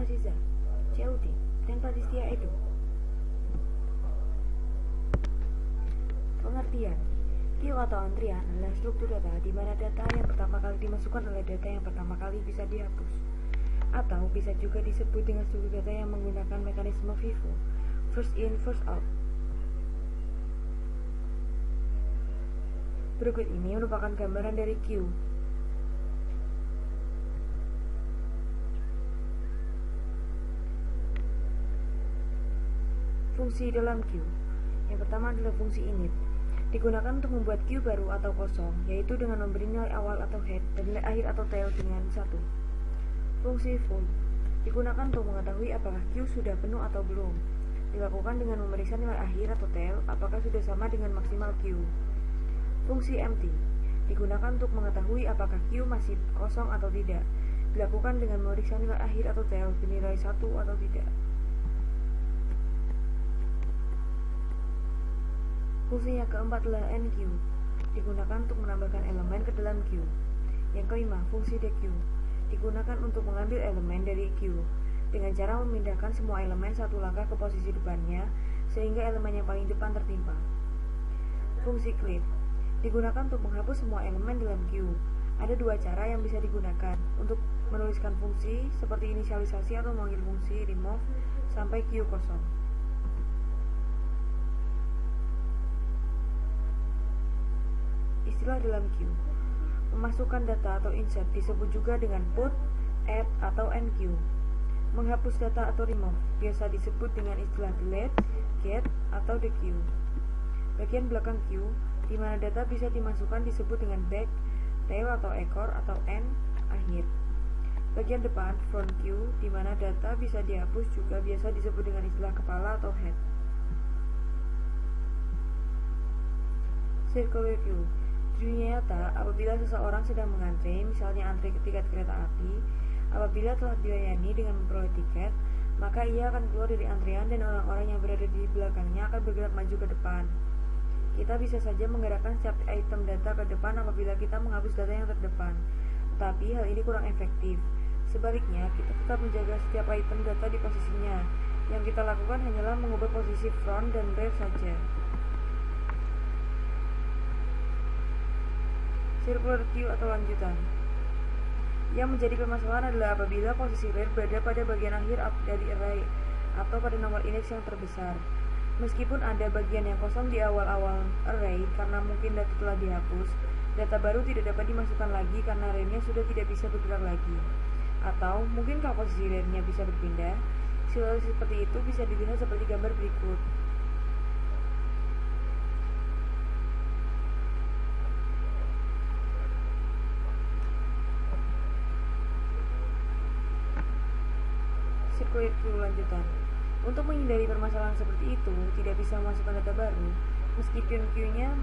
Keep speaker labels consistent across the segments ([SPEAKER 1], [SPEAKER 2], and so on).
[SPEAKER 1] Aziza, CUD, dan Pratistia Edo. Pengertian: queue atau antrian adalah struktur data di mana data yang pertama kali dimasukkan oleh data yang pertama kali bisa dihapus, atau bisa juga disebut dengan struktur data yang menggunakan mekanisme FIFO, first in, first out. Berikut ini merupakan gambaran dari queue. Fungsi dalam queue. Yang pertama adalah fungsi init. Digunakan untuk membuat queue baru atau kosong, yaitu dengan memberi nilai awal atau head dan nilai akhir atau tail dengan 1. Fungsi full. Digunakan untuk mengetahui apakah queue sudah penuh atau belum. Dilakukan dengan memeriksa nilai akhir atau tail apakah sudah sama dengan maksimal queue. Fungsi empty. Digunakan untuk mengetahui apakah queue masih kosong atau tidak. Dilakukan dengan memeriksa nilai akhir atau tail bernilai 1 atau tidak. Fungsi yang keempat adalah enqueue, digunakan untuk menambahkan elemen ke dalam queue. Yang kelima, fungsi dequeue, digunakan untuk mengambil elemen dari queue dengan cara memindahkan semua elemen satu langkah ke posisi depannya sehingga elemen yang paling depan tertimpa. Fungsi clear, digunakan untuk menghapus semua elemen dalam queue. Ada dua cara yang bisa digunakan untuk menuliskan fungsi seperti inisialisasi atau memanggil fungsi remove sampai queue kosong. Istilah dalam queue. Memasukkan data atau insert disebut juga dengan put, add, atau enqueue. Menghapus data atau remove biasa disebut dengan istilah delete, get, atau dequeue. Bagian belakang queue, di mana data bisa dimasukkan disebut dengan back, tail atau ekor, atau end, akhir. Bagian depan, front queue, di mana data bisa dihapus juga biasa disebut dengan istilah kepala atau head. Circular queue. Di dunia nyata, apabila seseorang sedang mengantre, misalnya antri tiket kereta api, apabila telah dilayani dengan memperoleh tiket, maka ia akan keluar dari antrian dan orang-orang yang berada di belakangnya akan bergerak maju ke depan. Kita bisa saja menggerakkan setiap item data ke depan apabila kita menghapus data yang terdepan, tetapi hal ini kurang efektif. Sebaliknya, kita tetap menjaga setiap item data di posisinya. Yang kita lakukan hanyalah mengubah posisi front dan rear saja. Circular queue atau lanjutan. Yang menjadi permasalahan adalah apabila posisi rear berada pada bagian akhir dari array atau pada nomor index yang terbesar. Meskipun ada bagian yang kosong di awal-awal array karena mungkin data telah dihapus, data baru tidak dapat dimasukkan lagi karena array-nya sudah tidak bisa bergerak lagi. Atau mungkin kalau posisi rear-nya bisa berpindah, situasi seperti itu bisa dilihat seperti gambar berikut. Circular queue lanjutan. Untuk menghindari permasalahan seperti itu, tidak bisa memasukkan data baru, meskipun queue-nya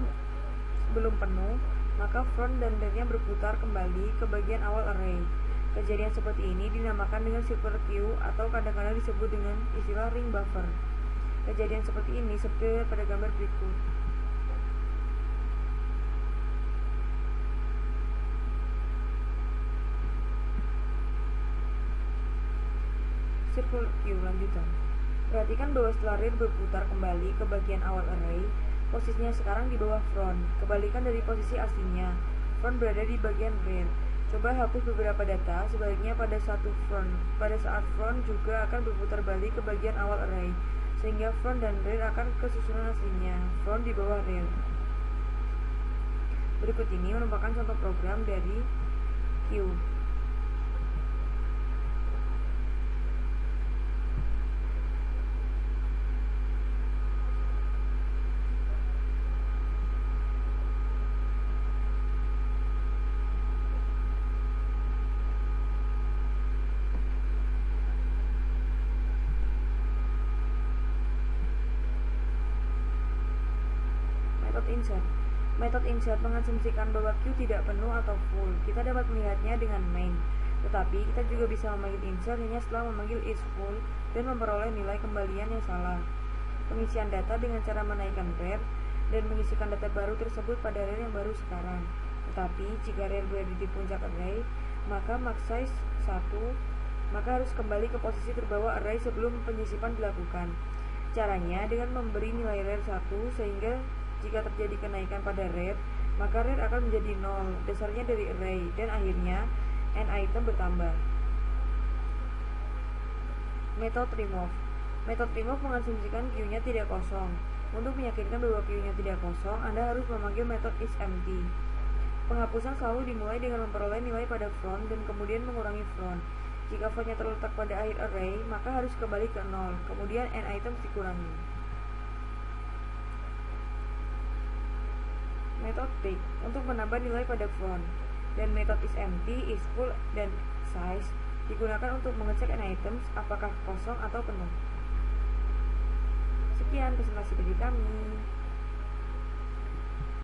[SPEAKER 1] belum penuh, maka front dan rear-nya berputar kembali ke bagian awal array. Kejadian seperti ini dinamakan dengan circular queue atau kadang-kadang disebut dengan istilah ring buffer. Kejadian seperti ini seperti pada gambar berikut. Circular queue lanjutan. Perhatikan bahwa setelah rear berputar kembali ke bagian awal array, posisinya sekarang di bawah front, kebalikan dari posisi aslinya. Front berada di bagian rear. Coba hapus beberapa data, sebaliknya pada saat front juga akan berputar balik ke bagian awal array, sehingga front dan rear akan ke susunan aslinya, front di bawah rear. Berikut ini merupakan contoh program dari queue. Metode insert mengasumsikan bahwa queue tidak penuh atau full. Kita dapat melihatnya dengan main, tetapi kita juga bisa memanggil insert hanya setelah memanggil is full dan memperoleh nilai kembalian yang salah. Pengisian data dengan cara menaikkan rear dan mengisikan data baru tersebut pada rear yang baru sekarang. Tetapi jika rear berada di puncak array, maka max size 1 maka harus kembali ke posisi terbawah array sebelum penyisipan dilakukan. Caranya dengan memberi nilai rare 1, sehingga jika terjadi kenaikan pada rare, maka rare akan menjadi 0, dasarnya dari array, dan akhirnya n item bertambah. Method remove. Method remove mengasumsikan queue-nya tidak kosong. Untuk meyakinkan bahwa queue-nya tidak kosong, Anda harus memanggil method isEmpty. Penghapusan selalu dimulai dengan memperoleh nilai pada front dan kemudian mengurangi front. Jika frontnya terletak pada akhir array, maka harus kembali ke 0, kemudian n items dikurangi. Method pick untuk menambah nilai pada front, dan method isEmpty, isFull, dan size digunakan untuk mengecek n items apakah kosong atau penuh. Sekian presentasi dari kami.